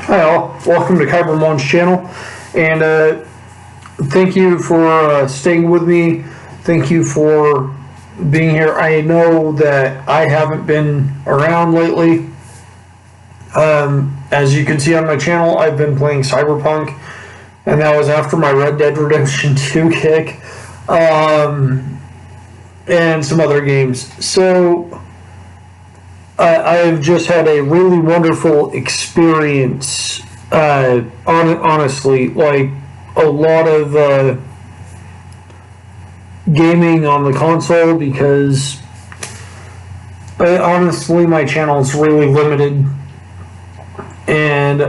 Hi all, welcome to Cyberpunk's channel, and thank you for staying with me. Thank you for being here. I know that I haven't been around lately. As you can see on my channel, I've been playing Cyberpunk, and that was after my Red Dead Redemption 2 kick, and some other games. So I've just had a really wonderful experience, honestly, like a lot of gaming on the console, because honestly my channel is really limited, and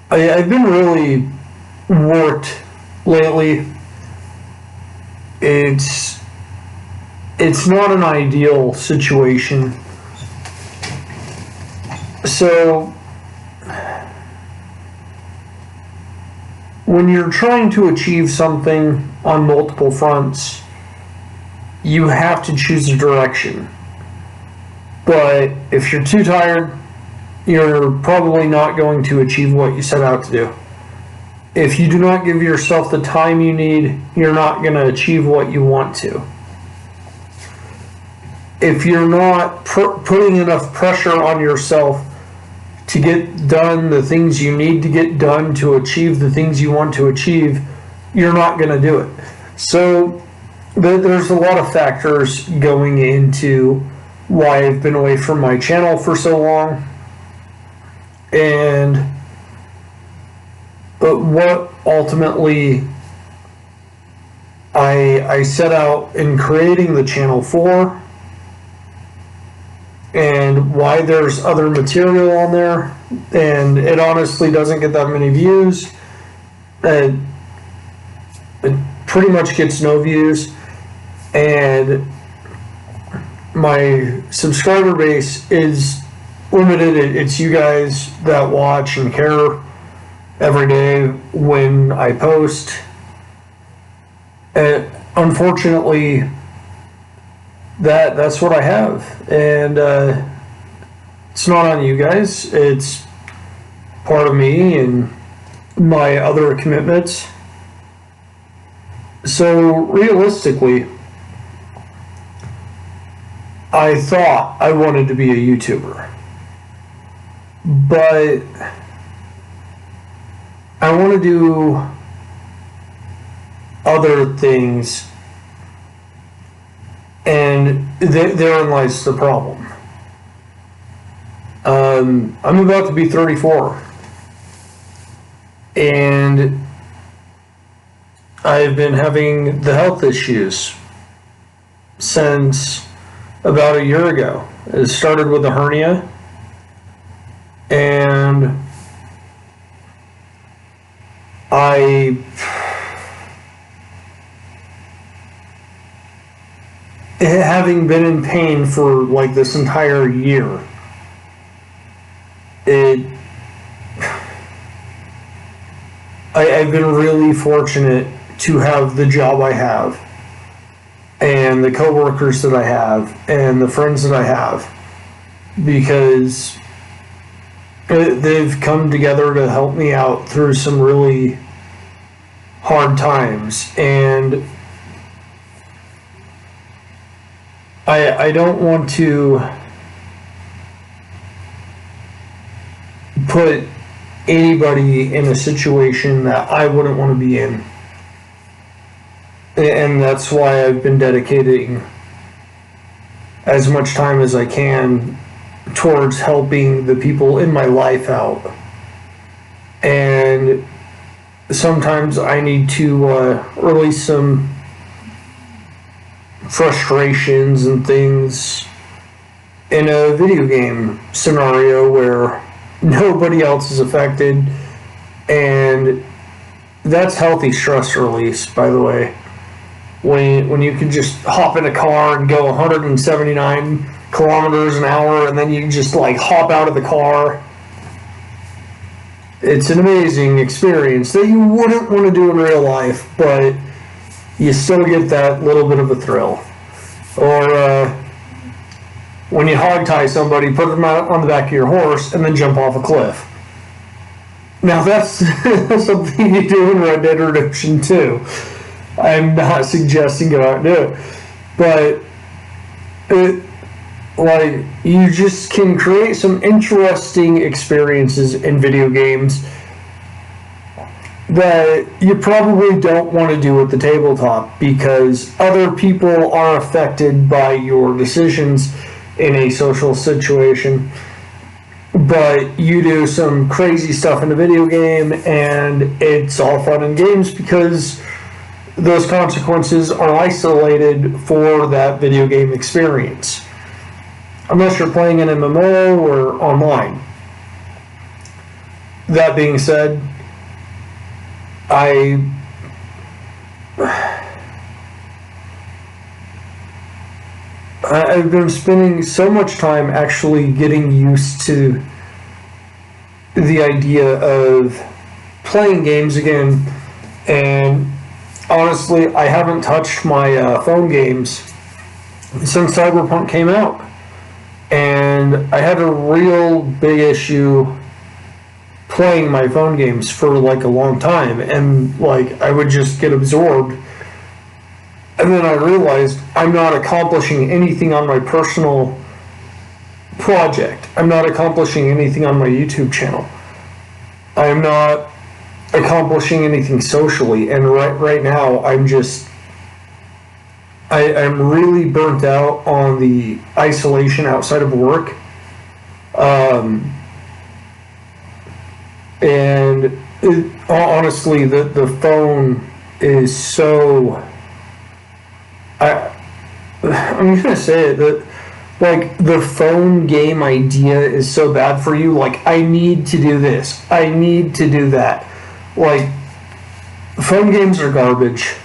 I've been really warped lately. It's not an ideal situation. So when you're trying to achieve something on multiple fronts, you have to choose a direction. But if you're too tired, you're probably not going to achieve what you set out to do. If you do not give yourself the time you need, you're not going to achieve what you want to. If you're not putting enough pressure on yourself to get done the things you need to get done to achieve the things you want to achieve, you're not going to do it. So there's a lot of factors going into why I've been away from my channel for so long. But what ultimately I set out in creating the channel for, and why there's other material on there, and it honestly doesn't get that many views. It pretty much gets no views, and my subscriber base is limited. It's you guys that watch and care every day when I post. And unfortunately, that's what I have, and it's not on you guys. It's part of me and my other commitments. So realistically, I thought I wanted to be a YouTuber, but I want to do other things, and therein lies the problem. I'm about to be 34, and I've been having the health issues since about a year ago. It started with a hernia, and having been in pain for like this entire year, I've been really fortunate to have the job I have, and the coworkers that I have, and the friends that I have, because they've come together to help me out through some really hard times. And I don't want to put anybody in a situation that I wouldn't want to be in. And that's why I've been dedicating as much time as I can towards helping the people in my life out. And sometimes I need to release some frustrations and things in a video game scenario where nobody else is affected, and that's healthy stress release, by the way. When you can just hop in a car and go 179 kilometers an hour, and then you just like hop out of the car. It's an amazing experience that you wouldn't want to do in real life, but you still get that little bit of a thrill. Or when you hog tie somebody, put them out on the back of your horse, and then jump off a cliff. Now that's something you do in Red Dead Redemption 2. I'm not suggesting go out and do it, but like, you just can create some interesting experiences in video games that you probably don't want to do at the tabletop, because other people are affected by your decisions in a social situation. But you do some crazy stuff in a video game, and it's all fun and games because those consequences are isolated for that video game experience, unless you're playing an MMO or online. That being said, I've been spending so much time actually getting used to the idea of playing games again, and honestly, I haven't touched my phone games since Cyberpunk came out, and I had a real big issue playing my phone games for like a long time, and like I would just get absorbed, and then I realized I'm not accomplishing anything on my personal project. I'm not accomplishing anything on my YouTube channel. I'm not accomplishing anything socially, and right now I'm really burnt out on the isolation outside of work. Honestly, the phone is so... I'm gonna say it, that like the phone game idea is so bad for you. Like, I need to do this, I need to do that. Like, phone games are garbage,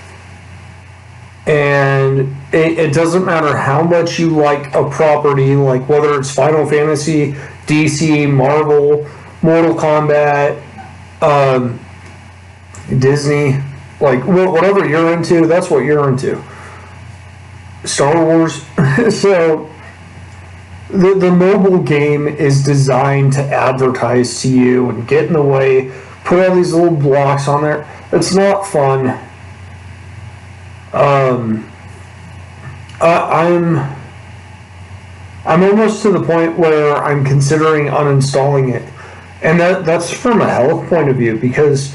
and it doesn't matter how much you like a property, like whether it's Final Fantasy, DC, Marvel, Mortal Kombat, Disney, like whatever you're into, that's what you're into. Star Wars. So the mobile game is designed to advertise to you and get in the way, put all these little blocks on there. It's not fun. I'm almost to the point where I'm considering uninstalling it, and that's from a health point of view, because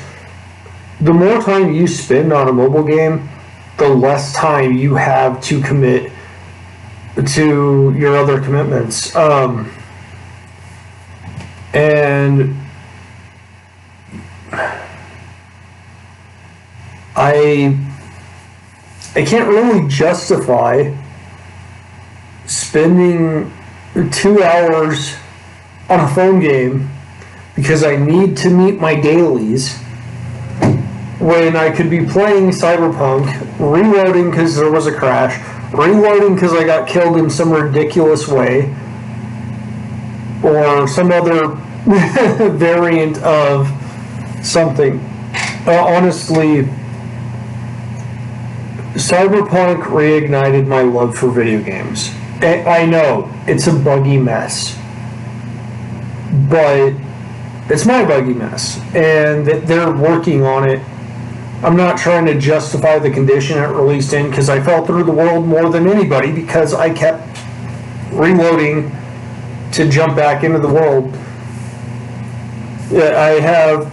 the more time you spend on a mobile game, the less time you have to commit to your other commitments. And I can't really justify spending 2 hours on a phone game because I need to meet my dailies, when I could be playing Cyberpunk, reloading because there was a crash, reloading because I got killed in some ridiculous way, or some other variant of something. Honestly, Cyberpunk reignited my love for video games. I know, it's a buggy mess, but it's my buggy mess, and they're working on it. I'm not trying to justify the condition it released in, because I fell through the world more than anybody because I kept reloading to jump back into the world. I have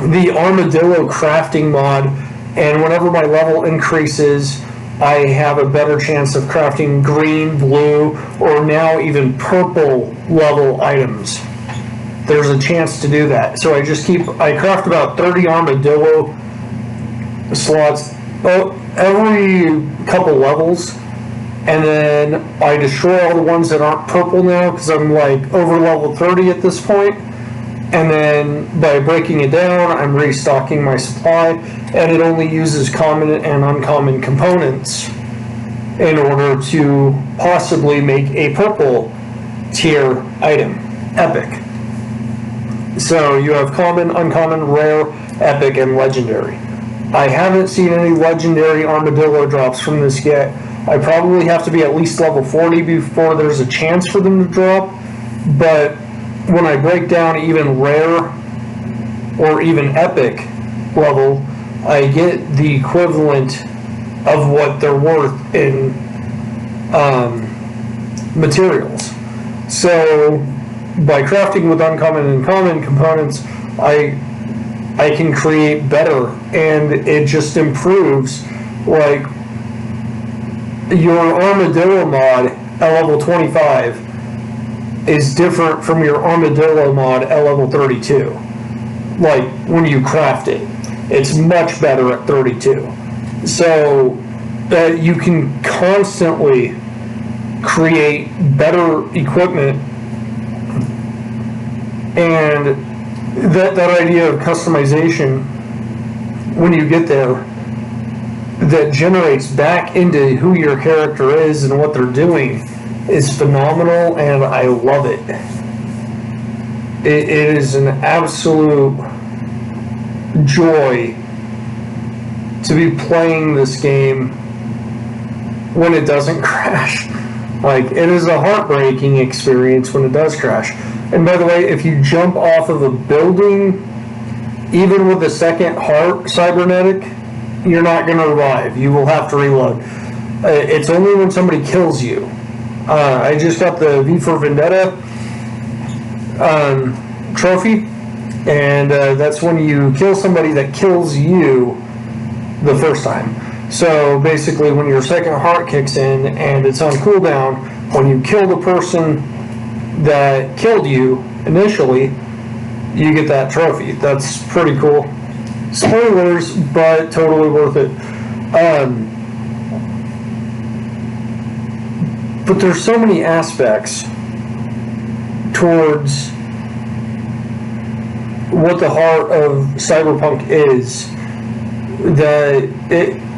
the armadillo crafting mod, and whenever my level increases, I have a better chance of crafting green, blue, or now even purple level items. There's a chance to do that. So I craft about 30 armadillo slots every couple levels, and then I destroy all the ones that aren't purple now, because I'm like over level 30 at this point, and then by breaking it down, I'm restocking my supply, and it only uses common and uncommon components in order to possibly make a purple tier item. Epic. So you have common, uncommon, rare, epic, and legendary. I haven't seen any legendary armadillo drops from this yet, I probably have to be at least level 40 before there's a chance for them to drop. But when I break down even rare or even epic level, I get the equivalent of what they're worth in materials. So by crafting with uncommon and common components, I can create better, and it just improves. Like your armadillo mod at level 25 is different from your armadillo mod at level 32. Like when you craft it, it's much better at 32. So you can constantly create better equipment, and that idea of customization, when you get there, that generates back into who your character is and what they're doing, is phenomenal, and I love it. It is an absolute joy to be playing this game when it doesn't crash. Like, it is a heartbreaking experience when it does crash. And by the way, if you jump off of a building, even with a second heart cybernetic, you're not going to revive. You will have to reload. It's only when somebody kills you. I just got the V for Vendetta trophy, and that's when you kill somebody that kills you the first time. So basically, when your second heart kicks in and it's on cooldown, when you kill the person that killed you initially, you get that trophy. That's pretty cool. Spoilers, but totally worth it. But there's so many aspects towards what the heart of Cyberpunk is, that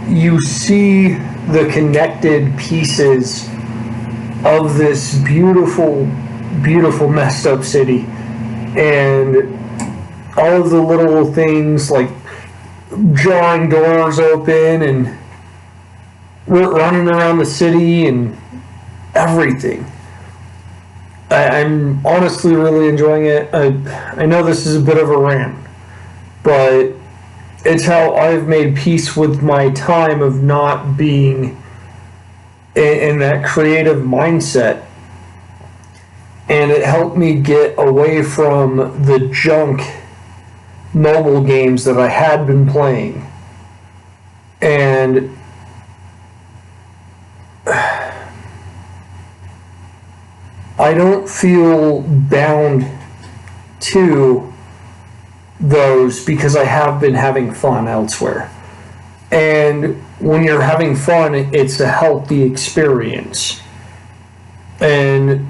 you see the connected pieces of this beautiful, beautiful messed up city, and all of the little things like jarring doors open and we're running around the city and everything. I'm honestly really enjoying it. I know this is a bit of a rant, but it's how I've made peace with my time of not being in that creative mindset, and it helped me get away from the junk mobile games that I had been playing. And I don't feel bound to those because I have been having fun elsewhere. And when you're having fun, it's a healthy experience. And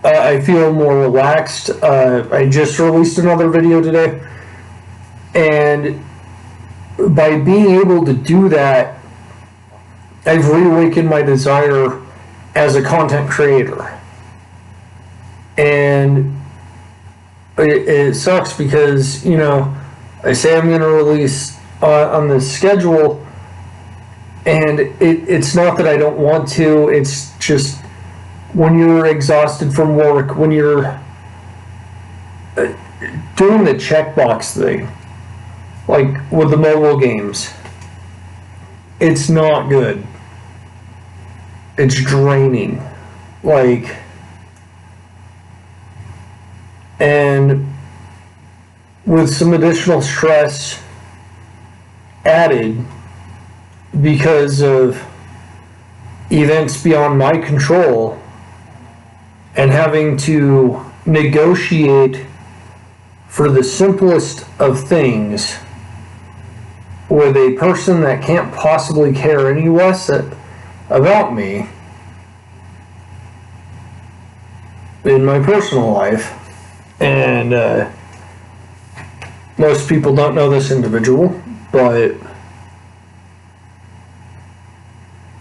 I feel more relaxed. I just released another video today. And by being able to do that, I've reawakened my desire as a content creator. And it sucks because, you know, I say I'm going to release on this schedule, and it's not that I don't want to, it's just when you're exhausted from work, when you're doing the checkbox thing, like with the mobile games, it's not good. It's draining. Like, and with some additional stress added because of events beyond my control and having to negotiate for the simplest of things with a person that can't possibly care any less about me in my personal life. And most people don't know this individual, but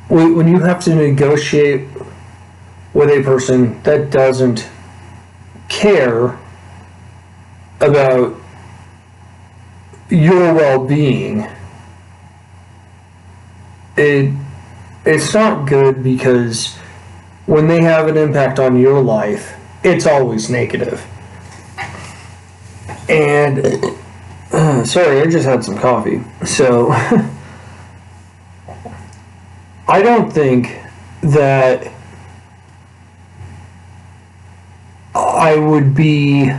when you have to negotiate with a person that doesn't care about your well-being, it it's not good because when they have an impact on your life, it's always negative. And sorry, I just had some coffee. So I don't think that I would be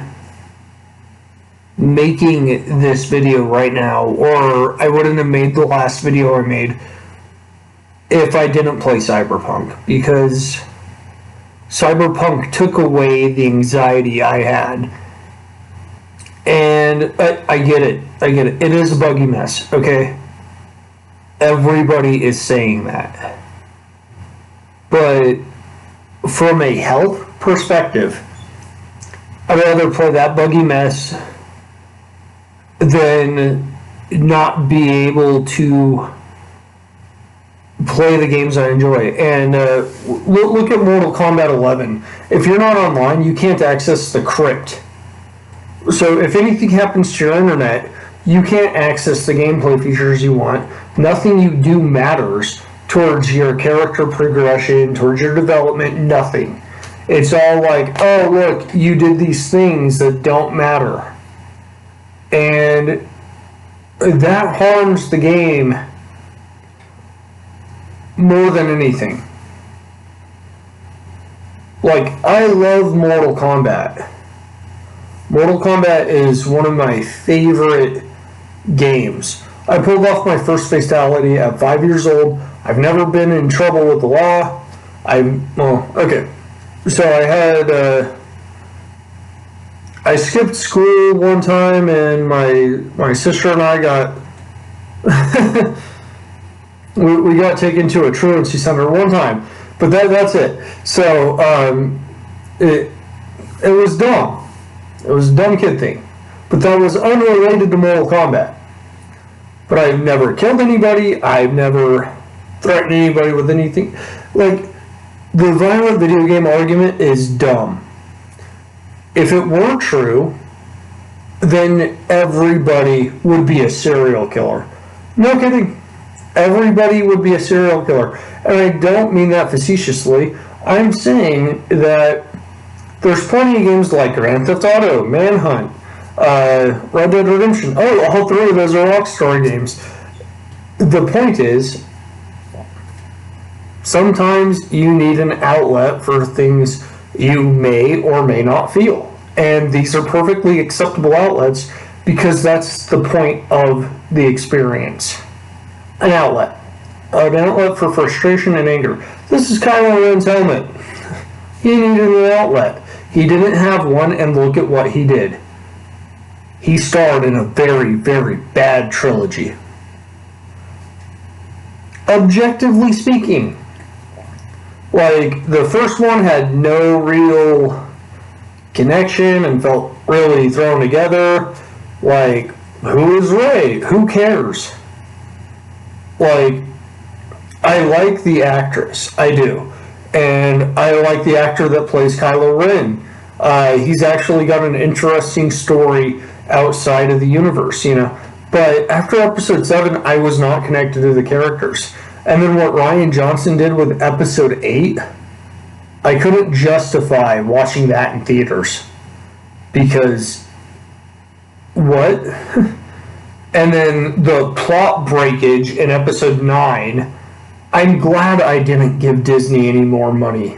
making this video right now, or I wouldn't have made the last video I made if I didn't play Cyberpunk, because Cyberpunk took away the anxiety I had. And I get it. It is a buggy mess, okay? Everybody is saying that. But from a health perspective, I'd rather play that buggy mess than not be able to play the games I enjoy. And look at Mortal Kombat 11. If you're not online, you can't access the crypt. So if anything happens to your internet, you can't access the gameplay features you want. Nothing you do matters towards your character progression, towards your development, nothing. It's all like, oh, look, you did these things that don't matter. And that harms the game more than anything. Like, I love Mortal Kombat. Mortal Kombat is one of my favorite games. I pulled off my first fatality at 5 years old. I've never been in trouble with the law. Okay. So I skipped school one time, and my sister and I got we got taken to a truancy center one time, but that's it. So it was dumb. It was a dumb kid thing, but that was unrelated to Mortal Kombat. But I've never killed anybody. I've never threatened anybody with anything. Like, the violent video game argument is dumb. If it were true, then everybody would be a serial killer. No kidding. Everybody would be a serial killer. And I don't mean that facetiously. I'm saying that there's plenty of games like Grand Theft Auto, Manhunt, Red Dead Redemption. Oh, all three of those are Rockstar games. The point is, sometimes you need an outlet for things you may or may not feel. And these are perfectly acceptable outlets because that's the point of the experience. An outlet. An outlet for frustration and anger. This is Kylo Ren's helmet. He needed an outlet. He didn't have one, and look at what he did. He starred in a very, very bad trilogy. Objectively speaking, like, the first one had no real connection and felt really thrown together. Like, who is Rey? Who cares? Like, I like the actress. I do. And I like the actor that plays Kylo Ren. He's actually got an interesting story outside of the universe, you know. But after episode 7, I was not connected to the characters. And then what Rian Johnson did with episode 8, I couldn't justify watching that in theaters. Because, what? And then the plot breakage in episode 9, I'm glad I didn't give Disney any more money.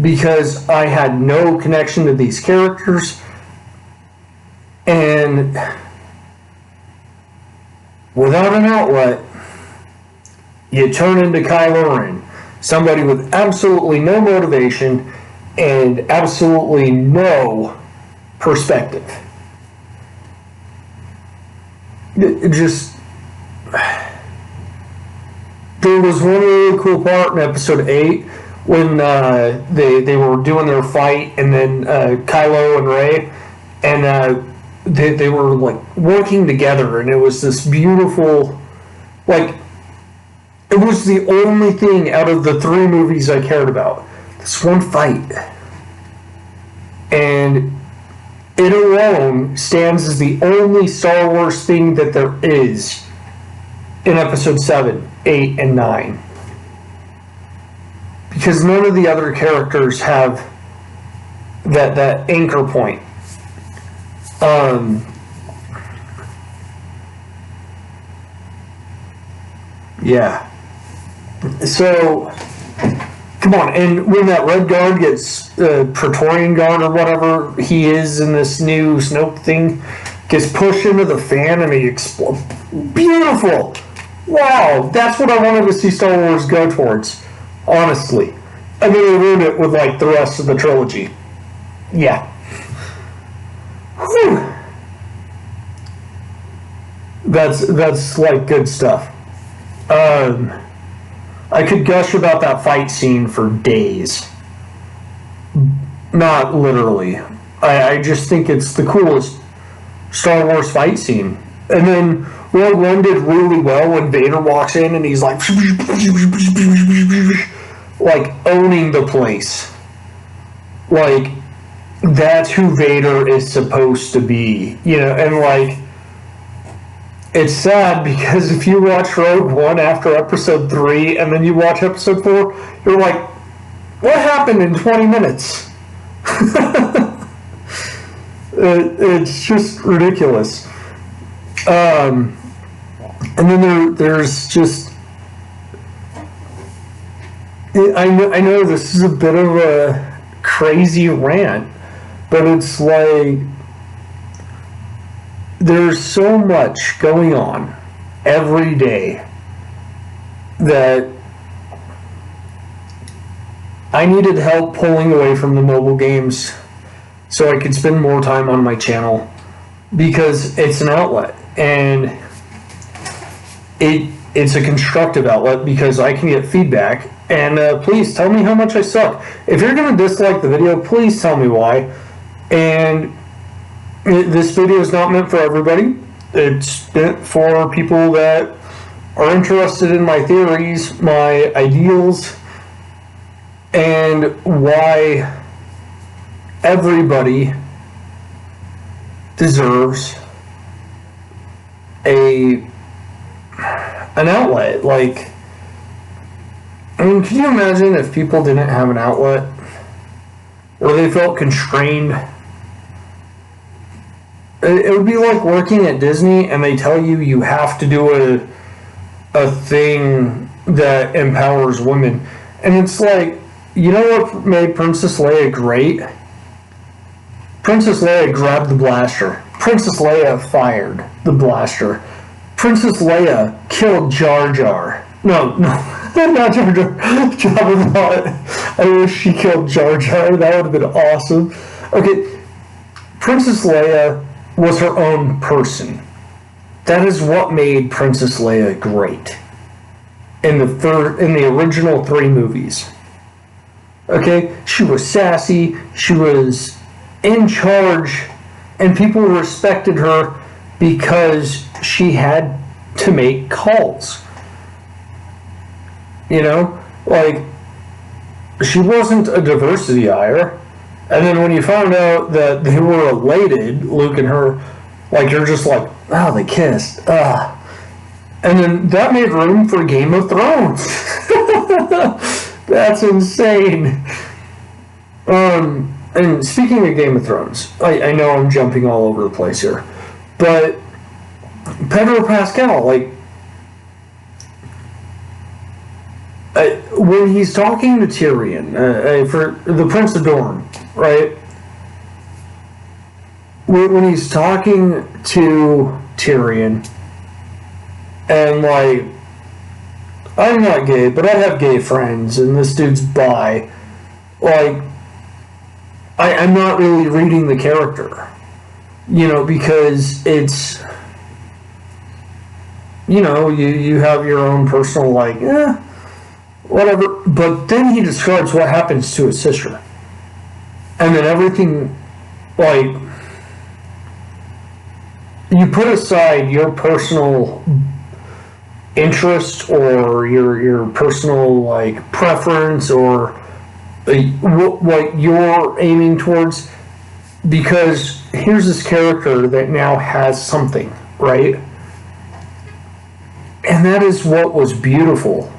Because I had no connection to these characters. And without an outlet, you turn into Kylo Ren. Somebody with absolutely no motivation and absolutely no perspective. It just... There was one really cool part in episode 8 when they were doing their fight, and then Kylo and Rey, and they were like working together, and it was this beautiful, like, it was the only thing out of the 3 movies I cared about. This one fight. And it alone stands as the only Star Wars thing that there is in episode 7. 8, and 9. Because none of the other characters have that anchor point. Yeah. So, come on. And when that Red Guard gets Praetorian Guard or whatever he is in this new Snoke thing, gets pushed into the fan and he explodes. Beautiful! Wow, that's what I wanted to see Star Wars go towards. Honestly. And then they ruined it with like the rest of the trilogy. Yeah. Whew. That's like good stuff. I could gush about that fight scene for days. Not literally. I just think it's the coolest Star Wars fight scene. And then Rogue One did really well when Vader walks in and he's like owning the place. Like, that's who Vader is supposed to be. You know, and like, it's sad because if you watch Rogue One after episode 3 and then you watch episode 4, you're like, what happened in 20 minutes? It's just ridiculous. And then there's just, I know this is a bit of a crazy rant, but it's like, there's so much going on every day that I needed help pulling away from the mobile games so I could spend more time on my channel, because it's an outlet, and it's a constructive outlet because I can get feedback. And please tell me how much I suck. If you're going to dislike the video, please tell me why. And this video is not meant for everybody. It's meant for people that are interested in my theories, my ideals, and why everybody deserves an outlet. Like, I mean, can you imagine if people didn't have an outlet, or they felt constrained? It would be like working at Disney and they tell you you have to do a thing that empowers women. And it's like, you know what made Princess Leia great? Princess Leia grabbed the blaster. Princess Leia fired the blaster. Princess Leia killed Jar Jar. No, not Jar Jar. Jabba the Hutt. I wish she killed Jar Jar. That would have been awesome. Okay, Princess Leia was her own person. That is what made Princess Leia great in the original 3 movies. Okay, she was sassy, she was in charge, and people respected her because she had to make calls. You know, like, she wasn't a diversity hire. And then when you found out that they were related, Luke and her, like, you're just like, oh, they kissed. And then that made room for Game of Thrones. That's insane. And speaking of Game of Thrones, I know I'm jumping all over the place here, but Pedro Pascal, like, when he's talking to Tyrion, for the Prince of Dorne, right? When he's talking to Tyrion, and like, I'm not gay, but I have gay friends, and this dude's bi, like, I'm not really reading the character, you know, because it's, you know, you have your own personal, like, whatever, but then he describes what happens to his sister. And then everything, like, you put aside your personal interest or your personal, like, preference or what you're aiming towards, because here's this character that now has something, right? And that is what was beautiful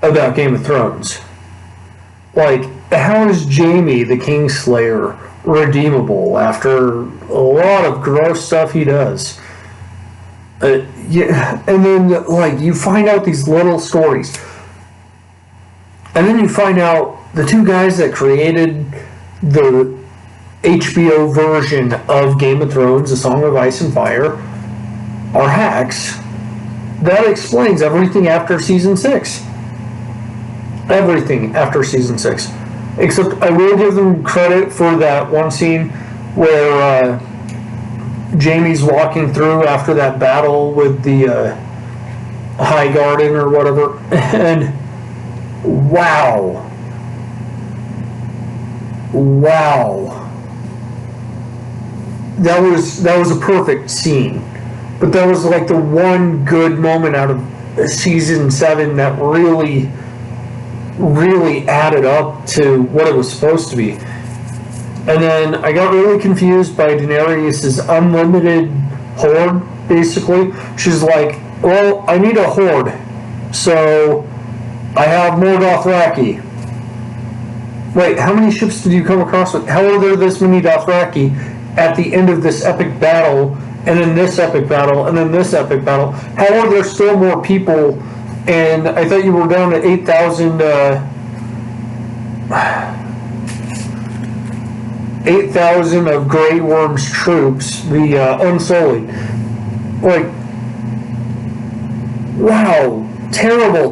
about Game of Thrones. Like, how is Jaime the Kingslayer redeemable after a lot of gross stuff he does? Yeah, and then like you find out these little stories, and then you find out the two guys that created the HBO version of Game of Thrones, A Song of Ice and Fire, are hacks. That explains everything after season 6. Everything after season 6. Except I will give them credit for that one scene where Jaime's walking through after that battle with the High Garden or whatever, and wow, that was a perfect scene. But that was like the one good moment out of season 7 that really added up to what it was supposed to be. And then I got really confused by Daenerys' unlimited horde, basically. She's like, well, I need a horde, so I have more Dothraki. Wait, how many ships did you come across with? How are there this many Dothraki at the end of this epic battle, and then this epic battle, and then this epic battle? How are there still more people? And I thought you were down to 8,000 8,000 of Grey Worm's troops, the Unsullied. Like, wow, terrible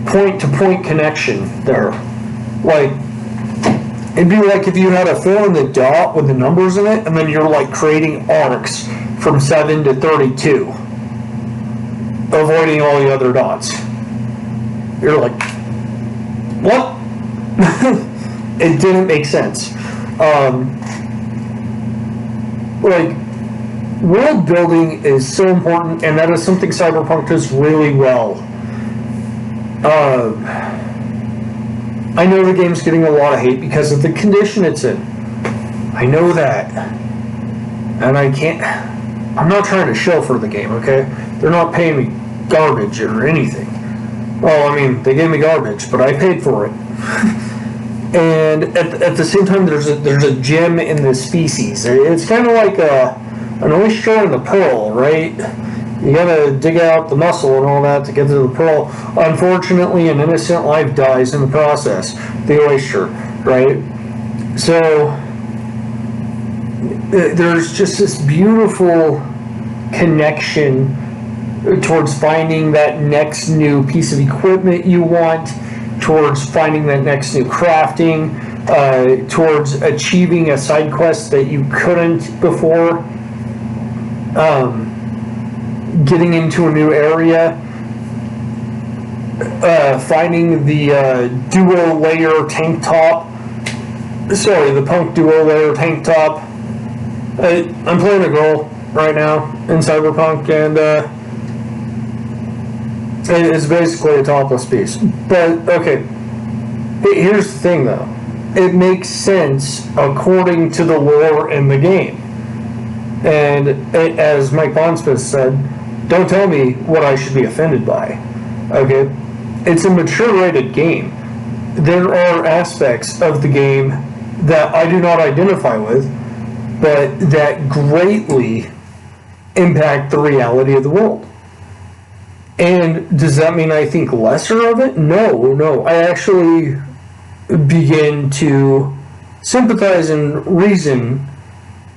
point-to-point connection there. Like, it'd be like if you had a fill in the dot with the numbers in it, and then you're like creating arcs from 7 to 32, avoiding all the other dots. You're like, what? It didn't make sense. Like, world building is so important, and that is something Cyberpunk does really well. I know the game's getting a lot of hate because of the condition it's in. I know that. And I'm not trying to show for the game, okay? They're not paying me garbage or anything. Well, I mean, they gave me garbage, but I paid for it. And at the same time, there's a gem in the species. It's kind of like an oyster and a pearl, right? You gotta dig out the muscle and all that to get to the pearl. Unfortunately, an innocent life dies in the process. The oyster, right? So there's just this beautiful connection towards finding that next new piece of equipment you want, towards finding that next new crafting, towards achieving a side quest that you couldn't before, getting into a new area, finding the duo layer tank top. Sorry, the punk duo layer tank top. I'm playing a girl right now in Cyberpunk, and it's basically a topless piece. But, okay, here's the thing, though. It makes sense according to the lore in the game. And as Mike Bondsmith said, don't tell me what I should be offended by. Okay? It's a mature-rated game. There are aspects of the game that I do not identify with, but that greatly impact the reality of the world. And does that mean I think lesser of it? No. I actually begin to sympathize and reason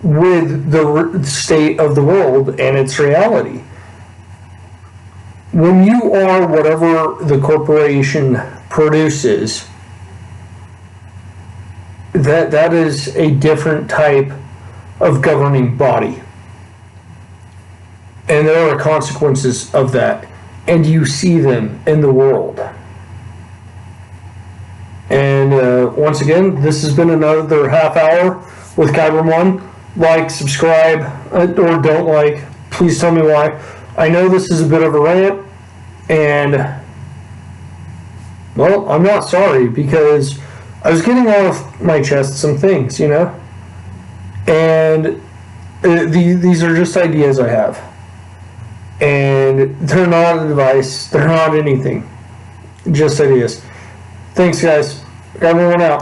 with the state of the world and its reality. When you are whatever the corporation produces, that is a different type of governing body. And there are consequences of that. And you see them in the world. And once again, this has been another half hour with Kyber1. Like, subscribe, or don't like. Please tell me why. I know this is a bit of a rant, and, well, I'm not sorry, because I was getting off my chest some things, you know? And these are just ideas I have. and they're not a device, they're not anything, just ideas. Thanks, guys. Everyone out.